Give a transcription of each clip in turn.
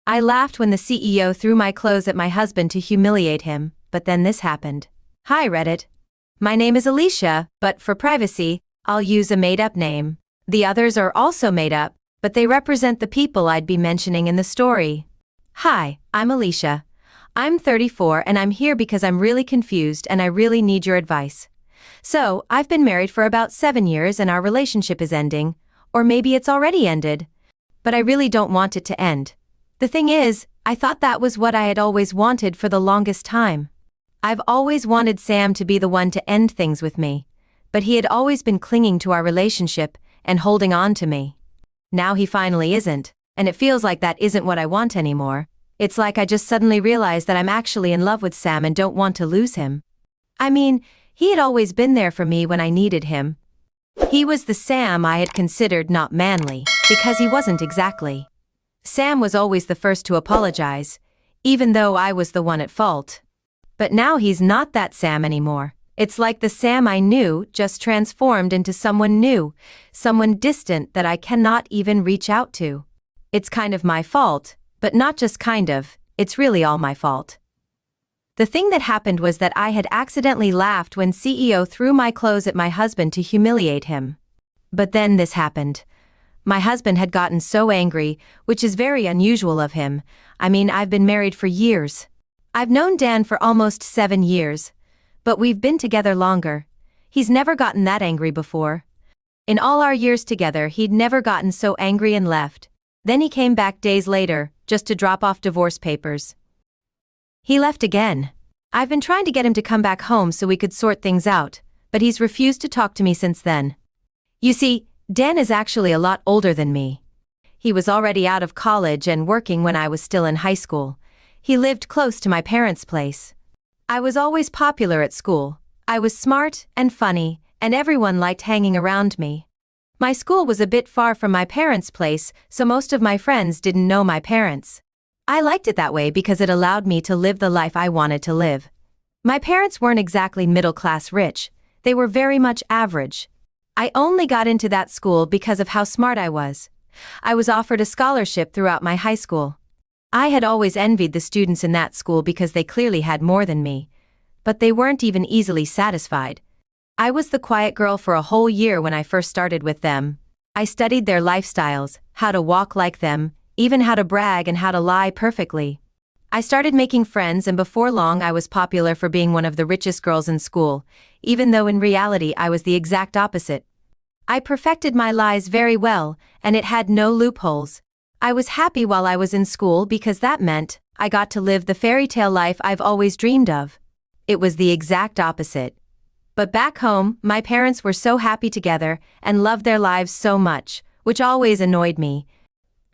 I laughed when the CEO threw my clothes at my husband to humiliate him, but then this happened. Hi Reddit. My name is Alicia, but for privacy, I'll use a made-up name. The others are also made up, but they represent the people I'd be mentioning in the story. Hi, I'm Alicia. I'm 34 and I'm here because I'm really confused and I really need your advice. So, I've been married for about 7 years and our relationship is ending, or maybe it's already ended. But I really don't want it to end. The thing is, I thought that was what I had always wanted for the longest time. I've always wanted Sam to be the one to end things with me, but he had always been clinging to our relationship and holding on to me. Now he finally isn't, and it feels like that isn't what I want anymore. It's like I just suddenly realized that I'm actually in love with Sam and don't want to lose him. I mean, he had always been there for me when I needed him. He was the Sam I had considered not manly, because he wasn't exactly. Sam was always the first to apologize, even though I was the one at fault. But now he's not that Sam anymore. It's like the Sam I knew just transformed into someone new, someone distant that I cannot even reach out to. It's kind of my fault, but not just kind of, it's really all my fault. The thing that happened was that I had accidentally laughed when CEO threw my clothes at my husband to humiliate him. But then this happened. My husband had gotten so angry, which is very unusual of him. I mean, I've been married for years. I've known Dan for almost 7 years. But we've been together longer. He's never gotten that angry before. In all our years together, he'd never gotten so angry and left. Then he came back days later, just to drop off divorce papers. He left again. I've been trying to get him to come back home so we could sort things out, but he's refused to talk to me since then. You see, Dan is actually a lot older than me. He was already out of college and working when I was still in high school. He lived close to my parents' place. I was always popular at school. I was smart and funny, and everyone liked hanging around me. My school was a bit far from my parents' place, so most of my friends didn't know my parents. I liked it that way because it allowed me to live the life I wanted to live. My parents weren't exactly middle-class rich. They were very much average. I only got into that school because of how smart I was. I was offered a scholarship throughout my high school. I had always envied the students in that school because they clearly had more than me. But they weren't even easily satisfied. I was the quiet girl for a whole year when I first started with them. I studied their lifestyles, how to walk like them, even how to brag and how to lie perfectly. I started making friends and before long I was popular for being one of the richest girls in school, even though in reality I was the exact opposite. I perfected my lies very well, and it had no loopholes. I was happy while I was in school because that meant I got to live the fairy tale life I've always dreamed of. It was the exact opposite. But back home, my parents were so happy together and loved their lives so much, which always annoyed me.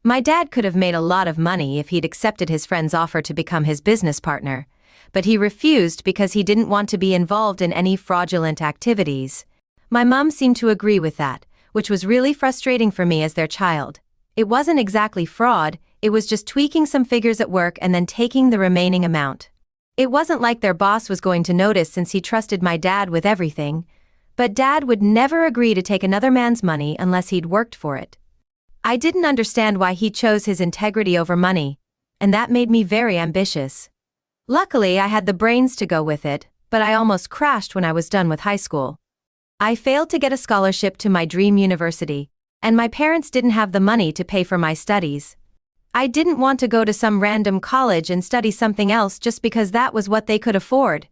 My dad could have made a lot of money if he'd accepted his friend's offer to become his business partner, but he refused because he didn't want to be involved in any fraudulent activities. My mom seemed to agree with that, which was really frustrating for me as their child. It wasn't exactly fraud, it was just tweaking some figures at work and then taking the remaining amount. It wasn't like their boss was going to notice since he trusted my dad with everything, but Dad would never agree to take another man's money unless he'd worked for it. I didn't understand why he chose his integrity over money, and that made me very ambitious. Luckily, I had the brains to go with it, but I almost crashed when I was done with high school. I failed to get a scholarship to my dream university, and my parents didn't have the money to pay for my studies. I didn't want to go to some random college and study something else just because that was what they could afford.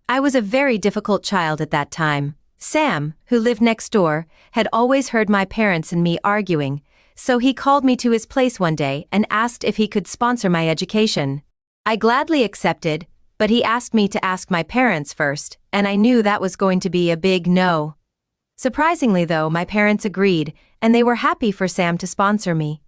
I was a very difficult child at that time. Sam, who lived next door, had always heard my parents and me arguing, so he called me to his place one day and asked if he could sponsor my education. I gladly accepted, but he asked me to ask my parents first, and I knew that was going to be a big no. Surprisingly though, my parents agreed, and they were happy for Sam to sponsor me.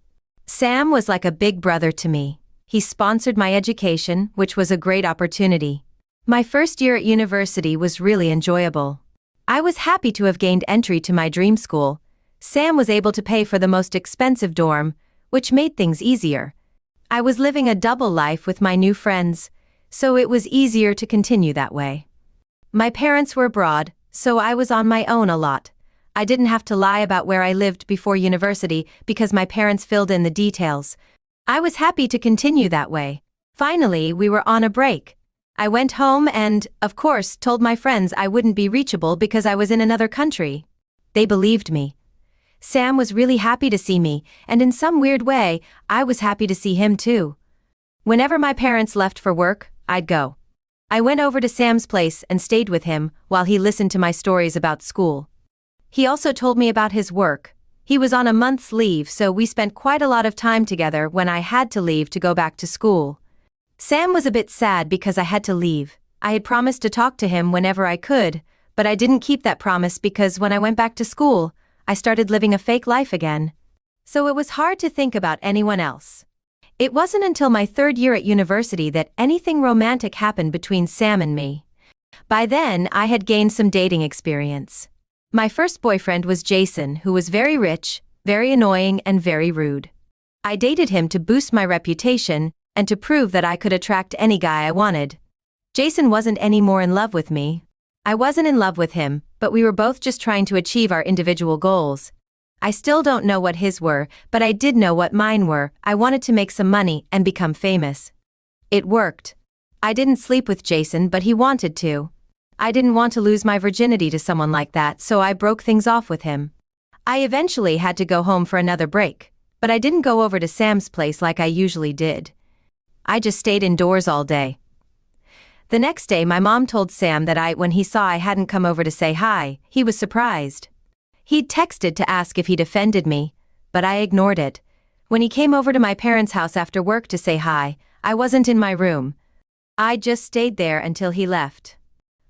Sam was like a big brother to me. He sponsored my education, which was a great opportunity. My first year at university was really enjoyable. I was happy to have gained entry to my dream school. Sam was able to pay for the most expensive dorm, which made things easier. I was living a double life with my new friends, so it was easier to continue that way. My parents were abroad, so I was on my own a lot. I didn't have to lie about where I lived before university because my parents filled in the details. I was happy to continue that way. Finally, we were on a break. I went home and, of course, told my friends I wouldn't be reachable because I was in another country. They believed me. Sam was really happy to see me, and in some weird way, I was happy to see him too. Whenever my parents left for work, I'd go. I went over to Sam's place and stayed with him while he listened to my stories about school. He also told me about his work. He was on a month's leave, so we spent quite a lot of time together when I had to leave to go back to school. Sam was a bit sad because I had to leave. I had promised to talk to him whenever I could, but I didn't keep that promise because when I went back to school, I started living a fake life again. So it was hard to think about anyone else. It wasn't until my third year at university that anything romantic happened between Sam and me. By then, I had gained some dating experience. My first boyfriend was Jason, who was very rich, very annoying, and very rude. I dated him to boost my reputation and to prove that I could attract any guy I wanted. Jason wasn't any more in love with me. I wasn't in love with him, but we were both just trying to achieve our individual goals. I still don't know what his were, but I did know what mine were. I wanted to make some money and become famous. It worked. I didn't sleep with Jason, but he wanted to. I didn't want to lose my virginity to someone like that, so I broke things off with him. I eventually had to go home for another break, but I didn't go over to Sam's place like I usually did. I just stayed indoors all day. The next day, my mom told Sam that when he saw I hadn't come over to say hi, he was surprised. He'd texted to ask if he'd offended me, but I ignored it. When he came over to my parents' house after work to say hi, I wasn't in my room. I just stayed there until he left.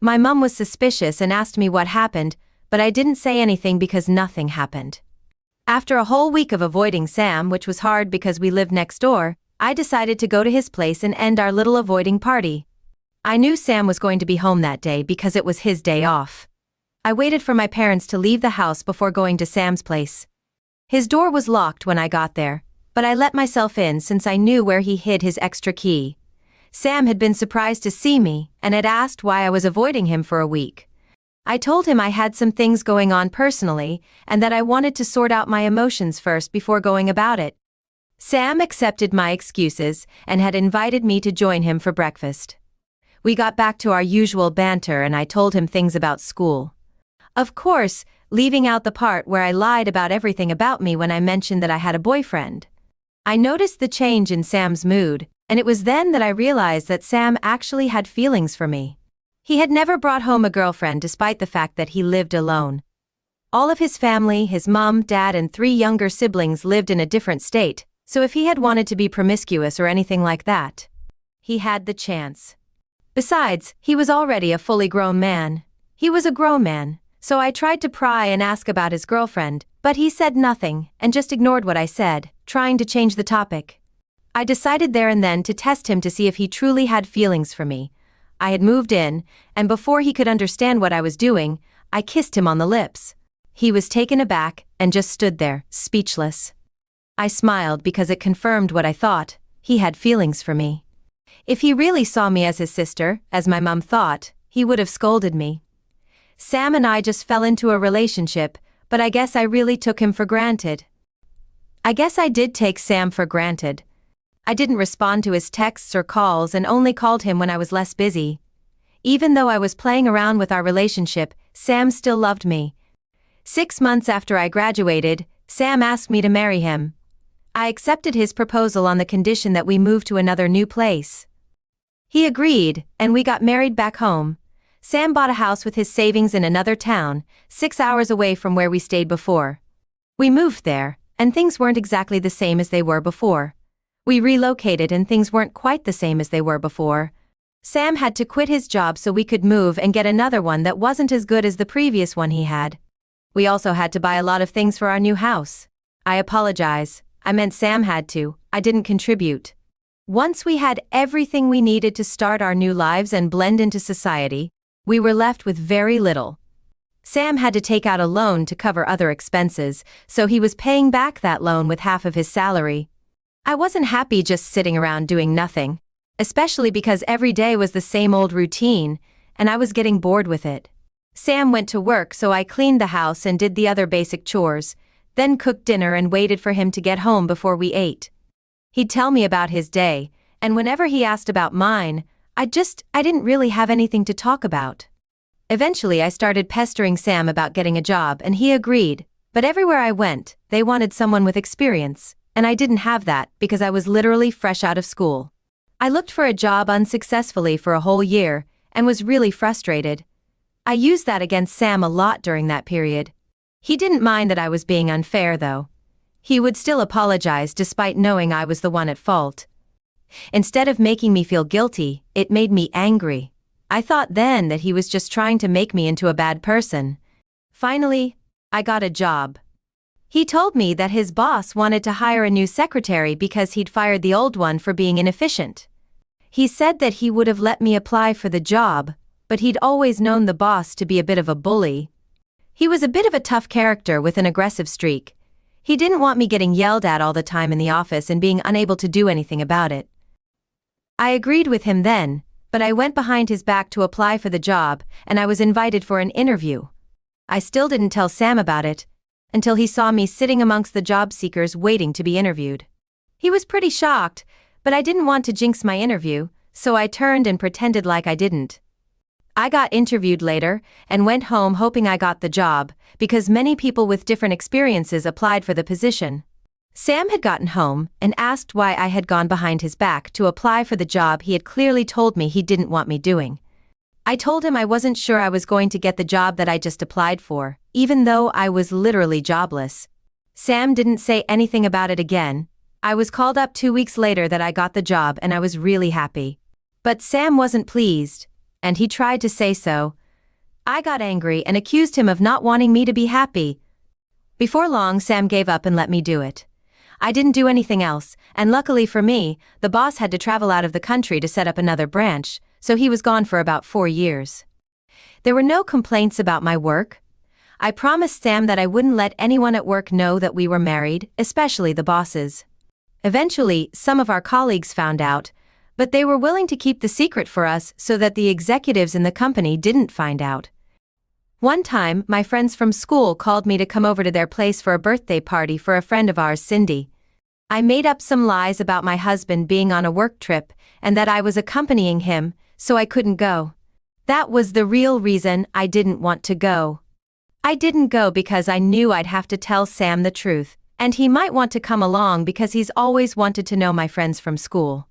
My mom was suspicious and asked me what happened, but I didn't say anything because nothing happened. After a whole week of avoiding Sam, which was hard because we lived next door, I decided to go to his place and end our little avoiding party. I knew Sam was going to be home that day because it was his day off. I waited for my parents to leave the house before going to Sam's place. His door was locked when I got there, but I let myself in since I knew where he hid his extra key. Sam had been surprised to see me and had asked why I was avoiding him for a week. I told him I had some things going on personally and that I wanted to sort out my emotions first before going about it. Sam accepted my excuses and had invited me to join him for breakfast. We got back to our usual banter and I told him things about school. Of course, leaving out the part where I lied about everything about me when I mentioned that I had a boyfriend. I noticed the change in Sam's mood, and it was then that I realized that Sam actually had feelings for me. He had never brought home a girlfriend despite the fact that he lived alone. All of his family, his mom, dad, and 3 younger siblings lived in a different state, so if he had wanted to be promiscuous or anything like that, he had the chance. Besides, he was already a fully grown man. He was a grown man, so I tried to pry and ask about his girlfriend, but he said nothing and just ignored what I said, trying to change the topic. I decided there and then to test him to see if he truly had feelings for me. I had moved in, and before he could understand what I was doing, I kissed him on the lips. He was taken aback and just stood there, speechless. I smiled because it confirmed what I thought. He had feelings for me. If he really saw me as his sister, as my mom thought, he would have scolded me. Sam and I just fell into a relationship, but I guess I really took him for granted. I guess I did take Sam for granted. I didn't respond to his texts or calls and only called him when I was less busy. Even though I was playing around with our relationship, Sam still loved me. 6 months after I graduated, Sam asked me to marry him. I accepted his proposal on the condition that we moved to another new place. He agreed, and we got married back home. Sam bought a house with his savings in another town, 6 hours away from where we stayed before. We moved there, and things weren't exactly the same as they were before. We relocated and things weren't quite the same as they were before. Sam had to quit his job so we could move and get another one that wasn't as good as the previous one he had. We also had to buy a lot of things for our new house. I apologize. I meant Sam had to. I didn't contribute. Once we had everything we needed to start our new lives and blend into society, we were left with very little. Sam had to take out a loan to cover other expenses, so he was paying back that loan with half of his salary. I wasn't happy just sitting around doing nothing, especially because every day was the same old routine, and I was getting bored with it. Sam went to work, so I cleaned the house and did the other basic chores, then cooked dinner and waited for him to get home before we ate. He'd tell me about his day, and whenever he asked about mine, I didn't really have anything to talk about. Eventually I started pestering Sam about getting a job and he agreed, but everywhere I went, they wanted someone with experience, and I didn't have that because I was literally fresh out of school. I looked for a job unsuccessfully for a whole year and was really frustrated. I used that against Sam a lot during that period. He didn't mind that I was being unfair though. He would still apologize despite knowing I was the one at fault. Instead of making me feel guilty, it made me angry. I thought then that he was just trying to make me into a bad person. Finally, I got a job. He told me that his boss wanted to hire a new secretary because he'd fired the old one for being inefficient. He said that he would have let me apply for the job, but he'd always known the boss to be a bit of a bully. He was a bit of a tough character with an aggressive streak. He didn't want me getting yelled at all the time in the office and being unable to do anything about it. I agreed with him then, but I went behind his back to apply for the job and I was invited for an interview. I still didn't tell Sam about it until he saw me sitting amongst the job seekers waiting to be interviewed. He was pretty shocked, but I didn't want to jinx my interview, so I turned and pretended like I didn't. I got interviewed later and went home hoping I got the job because many people with different experiences applied for the position. Sam had gotten home and asked why I had gone behind his back to apply for the job he had clearly told me he didn't want me doing. I told him I wasn't sure I was going to get the job that I just applied for, even though I was literally jobless. Sam didn't say anything about it again. I was called up 2 weeks later that I got the job and I was really happy. But Sam wasn't pleased, and he tried to say so. I got angry and accused him of not wanting me to be happy. Before long, Sam gave up and let me do it. I didn't do anything else, and luckily for me, the boss had to travel out of the country to set up another branch, so he was gone for about 4 years. There were no complaints about my work. I promised Sam that I wouldn't let anyone at work know that we were married, especially the bosses. Eventually, some of our colleagues found out, but they were willing to keep the secret for us so that the executives in the company didn't find out. One time, my friends from school called me to come over to their place for a birthday party for a friend of ours, Cindy. I made up some lies about my husband being on a work trip and that I was accompanying him, so I couldn't go. That was the real reason I didn't want to go. I didn't go because I knew I'd have to tell Sam the truth, and he might want to come along because he's always wanted to know my friends from school.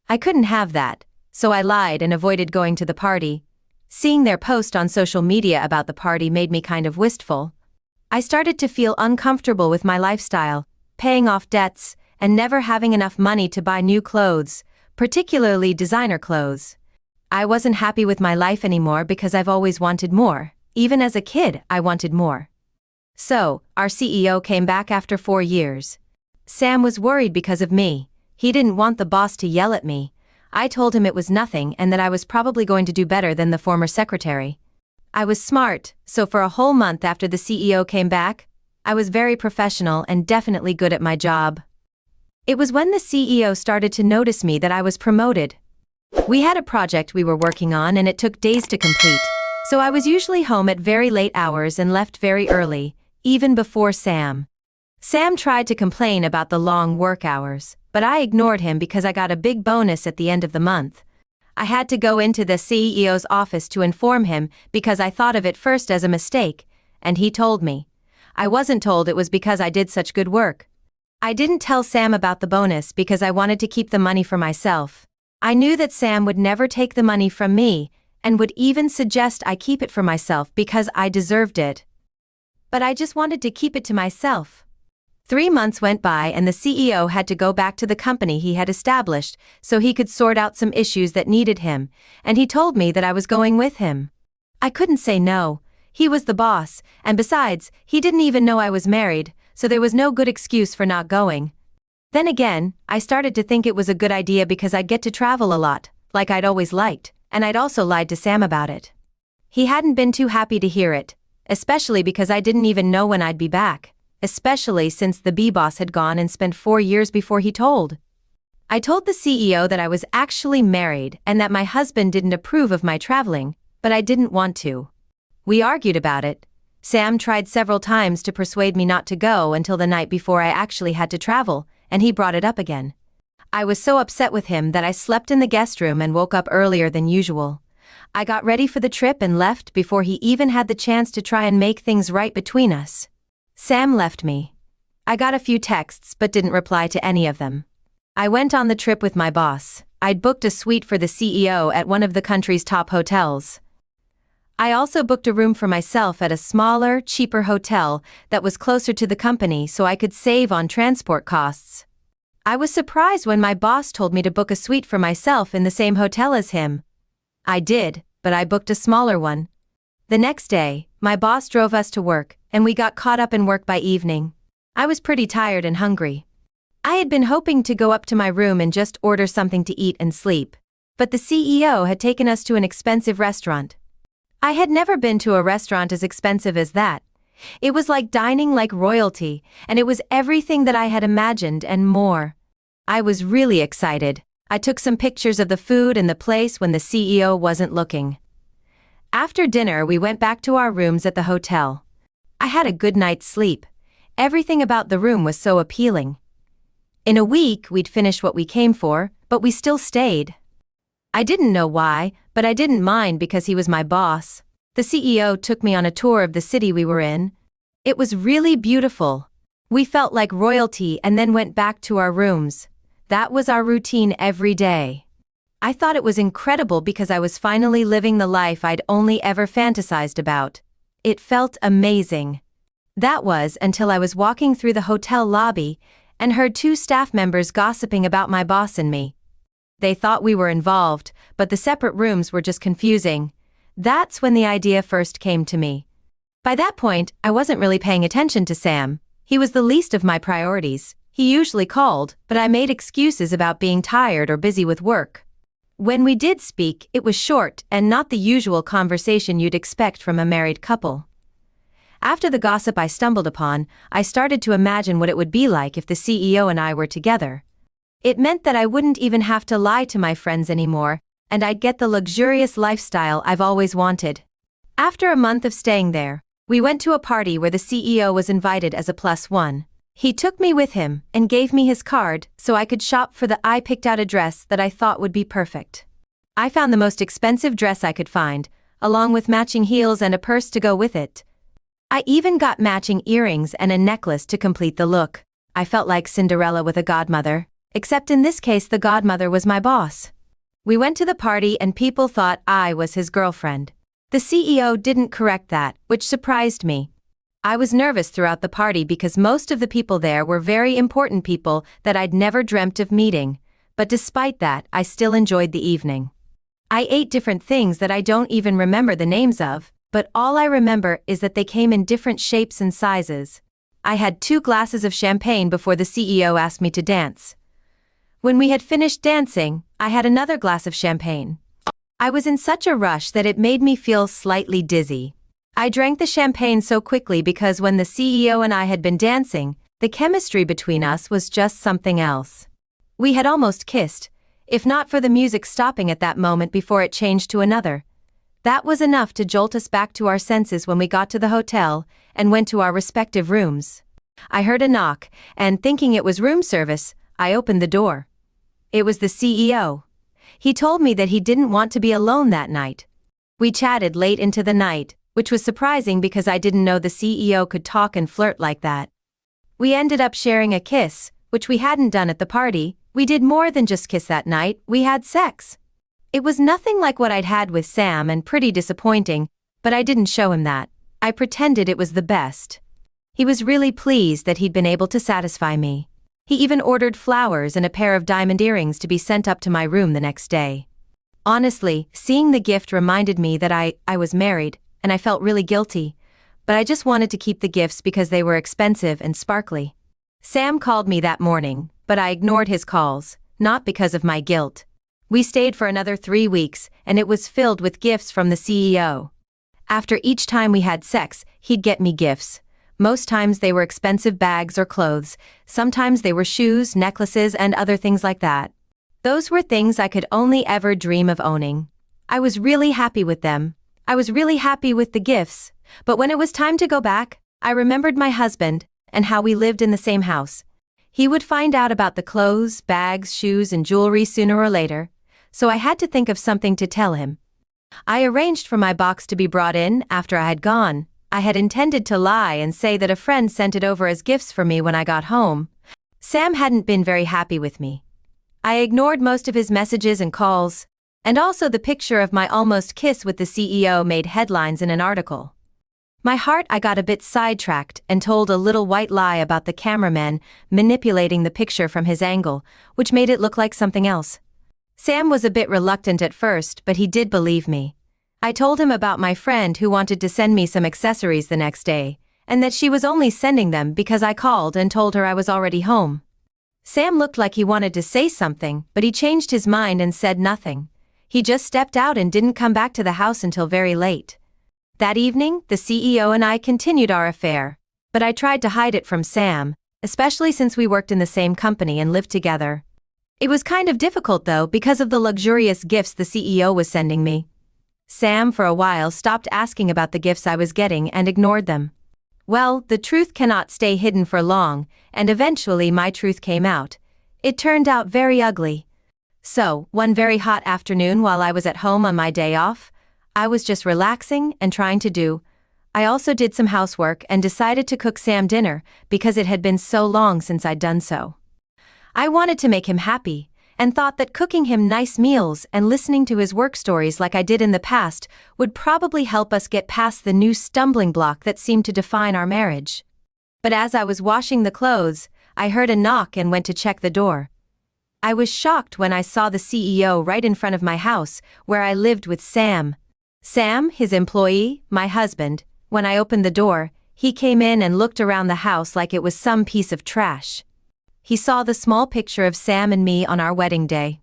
I couldn't have that, so I lied and avoided going to the party. Seeing their post on social media about the party made me kind of wistful. I started to feel uncomfortable with my lifestyle, paying off debts, and never having enough money to buy new clothes, particularly designer clothes. I wasn't happy with my life anymore because I've always wanted more. Even as a kid, I wanted more. So, our CEO came back after 4 years. Sam was worried because of me. He didn't want the boss to yell at me. I told him it was nothing and that I was probably going to do better than the former secretary. I was smart, so for a whole month after the CEO came back, I was very professional and definitely good at my job. It was when the CEO started to notice me that I was promoted. We had a project we were working on and it took days to complete, so I was usually home at very late hours and left very early, even before Sam. Sam tried to complain about the long work hours, but I ignored him because I got a big bonus at the end of the month. I had to go into the CEO's office to inform him because I thought of it first as a mistake, and he told me. I wasn't told it was because I did such good work. I didn't tell Sam about the bonus because I wanted to keep the money for myself. I knew that Sam would never take the money from me and would even suggest I keep it for myself because I deserved it. But I just wanted to keep it to myself. 3 months went by and the CEO had to go back to the company he had established so he could sort out some issues that needed him, and he told me that I was going with him. I couldn't say no. He was the boss, and besides, he didn't even know I was married, so there was no good excuse for not going. Then again, I started to think it was a good idea because I'd get to travel a lot, like I'd always liked, and I'd also lied to Sam about it. He hadn't been too happy to hear it, especially because I didn't even know when I'd be back. Especially since the B-boss had gone and spent 4 years before he told. I told the CEO that I was actually married and that my husband didn't approve of my traveling, but I didn't want to. We argued about it. Sam tried several times to persuade me not to go until the night before I actually had to travel, and he brought it up again. I was so upset with him that I slept in the guest room and woke up earlier than usual. I got ready for the trip and left before he even had the chance to try and make things right between us. Sam left me. I got a few texts but didn't reply to any of them. I went on the trip with my boss. I'd booked a suite for the CEO at one of the country's top hotels. I also booked a room for myself at a smaller, cheaper hotel that was closer to the company so I could save on transport costs. I was surprised when my boss told me to book a suite for myself in the same hotel as him. I did, but I booked a smaller one. The next day, my boss drove us to work, and we got caught up in work by evening. I was pretty tired and hungry. I had been hoping to go up to my room and just order something to eat and sleep, but the CEO had taken us to an expensive restaurant. I had never been to a restaurant as expensive as that. It was like dining like royalty, and it was everything that I had imagined and more. I was really excited. I took some pictures of the food and the place when the CEO wasn't looking. After dinner, we went back to our rooms at the hotel. I had a good night's sleep. Everything about the room was so appealing. In a week, we'd finished what we came for, but we still stayed. I didn't know why, but I didn't mind because he was my boss. The CEO took me on a tour of the city we were in. It was really beautiful. We felt like royalty and then went back to our rooms. That was our routine every day. I thought it was incredible because I was finally living the life I'd only ever fantasized about. It felt amazing. That was until I was walking through the hotel lobby and heard two staff members gossiping about my boss and me. They thought we were involved, but the separate rooms were just confusing. That's when the idea first came to me. By that point, I wasn't really paying attention to Sam. He was the least of my priorities. He usually called, but I made excuses about being tired or busy with work. When we did speak, it was short and not the usual conversation you'd expect from a married couple. After the gossip I stumbled upon, I started to imagine what it would be like if the CEO and I were together. It meant that I wouldn't even have to lie to my friends anymore, and I'd get the luxurious lifestyle I've always wanted. After a month of staying there, we went to a party where the CEO was invited as a +1. He took me with him and gave me his card so I could shop for the I picked out a dress that I thought would be perfect. I found the most expensive dress I could find, along with matching heels and a purse to go with it. I even got matching earrings and a necklace to complete the look. I felt like Cinderella with a godmother, except in this case the godmother was my boss. We went to the party and people thought I was his girlfriend. The CEO didn't correct that, which surprised me. I was nervous throughout the party because most of the people there were very important people that I'd never dreamt of meeting, but despite that, I still enjoyed the evening. I ate different things that I don't even remember the names of, but all I remember is that they came in different shapes and sizes. I had 2 glasses of champagne before the CEO asked me to dance. When we had finished dancing, I had another glass of champagne. I was in such a rush that it made me feel slightly dizzy. I drank the champagne so quickly because when the CEO and I had been dancing, the chemistry between us was just something else. We had almost kissed, if not for the music stopping at that moment before it changed to another. That was enough to jolt us back to our senses when we got to the hotel and went to our respective rooms. I heard a knock, and thinking it was room service, I opened the door. It was the CEO. He told me that he didn't want to be alone that night. We chatted late into the night, which was surprising because I didn't know the CEO could talk and flirt like that. We ended up sharing a kiss, which we hadn't done at the party. We did more than just kiss that night, we had sex. It was nothing like what I'd had with Sam and pretty disappointing, but I didn't show him that. I pretended it was the best. He was really pleased that he'd been able to satisfy me. He even ordered flowers and a pair of diamond earrings to be sent up to my room the next day. Honestly, seeing the gift reminded me that I was married, and I felt really guilty, but I just wanted to keep the gifts because they were expensive and sparkly. Sam called me that morning, but I ignored his calls, not because of my guilt. We stayed for another 3 weeks, and it was filled with gifts from the CEO. After each time we had sex, he'd get me gifts. Most times they were expensive bags or clothes, sometimes they were shoes, necklaces, and other things like that. Those were things I could only ever dream of owning. I was really happy with them. I was really happy with the gifts, but when it was time to go back, I remembered my husband and how we lived in the same house. He would find out about the clothes, bags, shoes, and jewelry sooner or later, so I had to think of something to tell him. I arranged for my box to be brought in after I had gone. I had intended to lie and say that a friend sent it over as gifts for me when I got home. Sam hadn't been very happy with me. I ignored most of his messages and calls, and also the picture of my almost kiss with the CEO made headlines in an article. I got a bit sidetracked and told a little white lie about the cameraman manipulating the picture from his angle, which made it look like something else. Sam was a bit reluctant at first, but he did believe me. I told him about my friend who wanted to send me some accessories the next day, and that she was only sending them because I called and told her I was already home. Sam looked like he wanted to say something, but he changed his mind and said nothing. He just stepped out and didn't come back to the house until very late. That evening, the CEO and I continued our affair, but I tried to hide it from Sam, especially since we worked in the same company and lived together. It was kind of difficult though because of the luxurious gifts the CEO was sending me. Sam for a while stopped asking about the gifts I was getting and ignored them. Well, the truth cannot stay hidden for long, and eventually my truth came out. It turned out very ugly. So, one very hot afternoon while I was at home on my day off, I was just relaxing and trying to do. I also did some housework and decided to cook Sam dinner because it had been so long since I'd done so. I wanted to make him happy, and thought that cooking him nice meals and listening to his work stories like I did in the past would probably help us get past the new stumbling block that seemed to define our marriage. But as I was washing the clothes, I heard a knock and went to check the door. I was shocked when I saw the CEO right in front of my house, where I lived with Sam. Sam, his employee, my husband. When I opened the door, he came in and looked around the house like it was some piece of trash. He saw the small picture of Sam and me on our wedding day.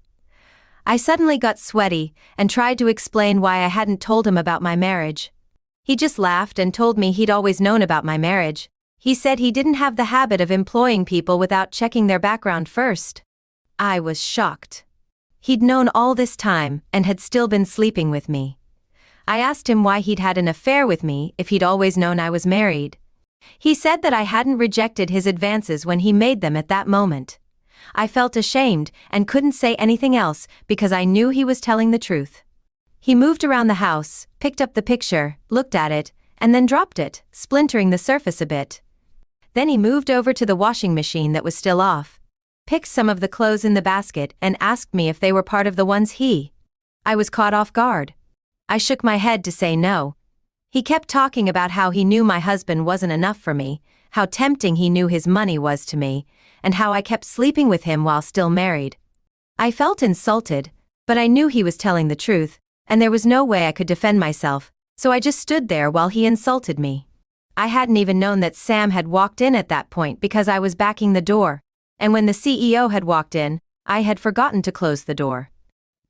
I suddenly got sweaty and tried to explain why I hadn't told him about my marriage. He just laughed and told me he'd always known about my marriage. He said he didn't have the habit of employing people without checking their background first. I was shocked. He'd known all this time and had still been sleeping with me. I asked him why he'd had an affair with me if he'd always known I was married. He said that I hadn't rejected his advances when he made them at that moment. I felt ashamed and couldn't say anything else because I knew he was telling the truth. He moved around the house, picked up the picture, looked at it, and then dropped it, splintering the surface a bit. Then he moved over to the washing machine that was still off, picked some of the clothes in the basket and asked me if they were part of the ones I was caught off guard. I shook my head to say no. He kept talking about how he knew my husband wasn't enough for me, how tempting he knew his money was to me, and how I kept sleeping with him while still married. I felt insulted, but I knew he was telling the truth, and there was no way I could defend myself, so I just stood there while he insulted me. I hadn't even known that Sam had walked in at that point because I was backing the door, and when the CEO had walked in, I had forgotten to close the door.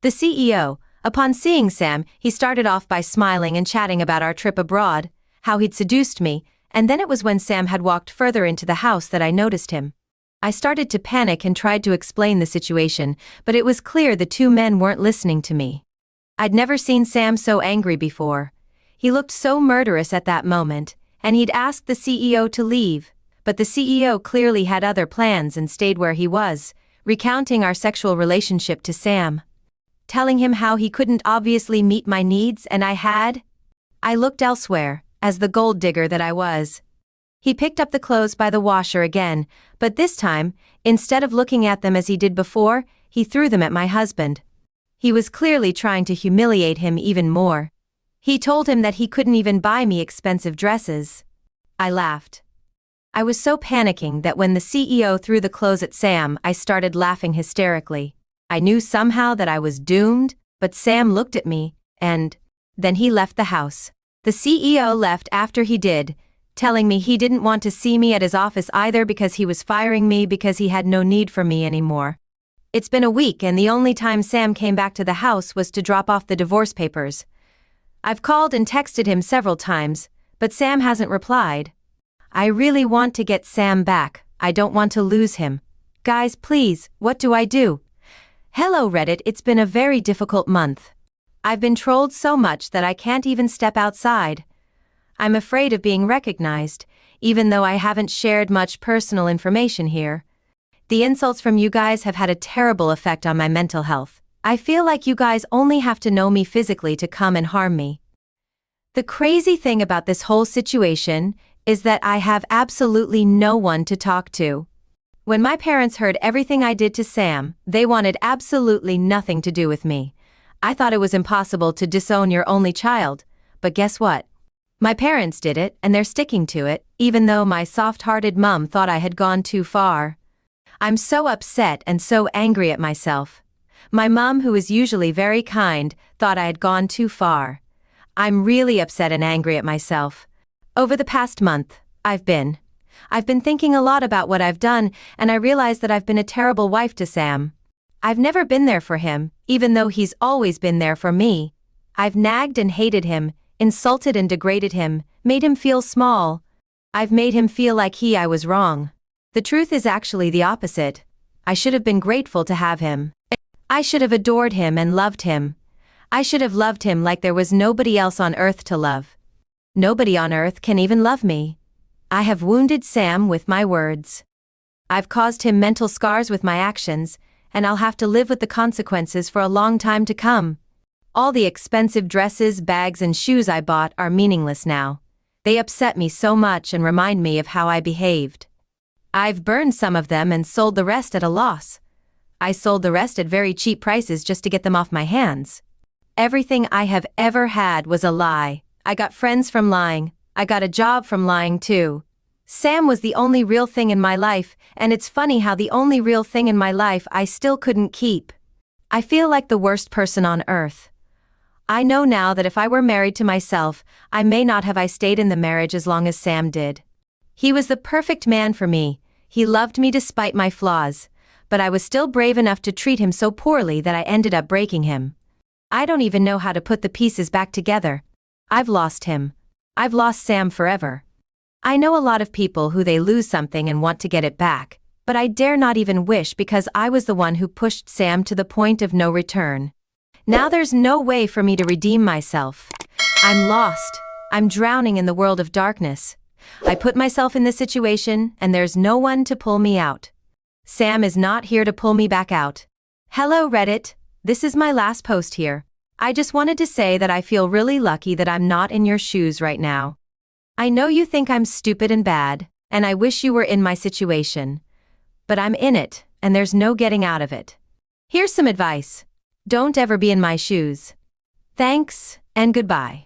The CEO, upon seeing Sam, he started off by smiling and chatting about our trip abroad, how he'd seduced me, and then it was when Sam had walked further into the house that I noticed him. I started to panic and tried to explain the situation, but it was clear the two men weren't listening to me. I'd never seen Sam so angry before. He looked so murderous at that moment, and he'd asked the CEO to leave, but the CEO clearly had other plans and stayed where he was, recounting our sexual relationship to Sam, telling him how he couldn't obviously meet my needs and I had. I looked elsewhere, as the gold digger that I was. He picked up the clothes by the washer again, but this time, instead of looking at them as he did before, he threw them at my husband. He was clearly trying to humiliate him even more. He told him that he couldn't even buy me expensive dresses. I laughed. I was so panicking that when the CEO threw the clothes at Sam, I started laughing hysterically. I knew somehow that I was doomed, but Sam looked at me, and then he left the house. The CEO left after he did, telling me he didn't want to see me at his office either because he was firing me because he had no need for me anymore. It's been a week and the only time Sam came back to the house was to drop off the divorce papers. I've called and texted him several times, but Sam hasn't replied. I really want to get Sam back. I don't want to lose him. Guys, please, what do I do? Hello Reddit, it's been a very difficult month. I've been trolled so much that I can't even step outside. I'm afraid of being recognized, even though I haven't shared much personal information here. The insults from you guys have had a terrible effect on my mental health. I feel like you guys only have to know me physically to come and harm me. The crazy thing about this whole situation is that I have absolutely no one to talk to. When my parents heard everything I did to Sam, they wanted absolutely nothing to do with me. I thought it was impossible to disown your only child, but guess what? My parents did it, and they're sticking to it, even though my soft-hearted mom thought I had gone too far. I'm so upset and so angry at myself. My mom, who is usually very kind, thought I had gone too far. I'm really upset and angry at myself. Over the past month, I've been thinking a lot about what I've done, and I realize that I've been a terrible wife to Sam. I've never been there for him, even though he's always been there for me. I've nagged and hated him, insulted and degraded him, made him feel small. I've made him feel like I was wrong. The truth is actually the opposite. I should have been grateful to have him. I should have adored him and loved him. I should have loved him like there was nobody else on earth to love. Nobody on earth can even love me. I have wounded Sam with my words. I've caused him mental scars with my actions, and I'll have to live with the consequences for a long time to come. All the expensive dresses, bags, and shoes I bought are meaningless now. They upset me so much and remind me of how I behaved. I've burned some of them and sold the rest at a loss. I sold the rest at very cheap prices just to get them off my hands. Everything I have ever had was a lie. I got friends from lying. I got a job from lying too. Sam was the only real thing in my life, and it's funny how the only real thing in my life I still couldn't keep. I feel like the worst person on earth. I know now that if I were married to myself, I may not have stayed in the marriage as long as Sam did. He was the perfect man for me. He loved me despite my flaws, but I was still brave enough to treat him so poorly that I ended up breaking him. I don't even know how to put the pieces back together. I've lost him. I've lost Sam forever. I know a lot of people who they lose something and want to get it back, but I dare not even wish because I was the one who pushed Sam to the point of no return. Now there's no way for me to redeem myself. I'm lost. I'm drowning in the world of darkness. I put myself in this situation, and there's no one to pull me out. Sam is not here to pull me back out. Hello Reddit, this is my last post here. I just wanted to say that I feel really lucky that I'm not in your shoes right now. I know you think I'm stupid and bad, and I wish you were in my situation. But I'm in it, and there's no getting out of it. Here's some advice. Don't ever be in my shoes. Thanks, and goodbye.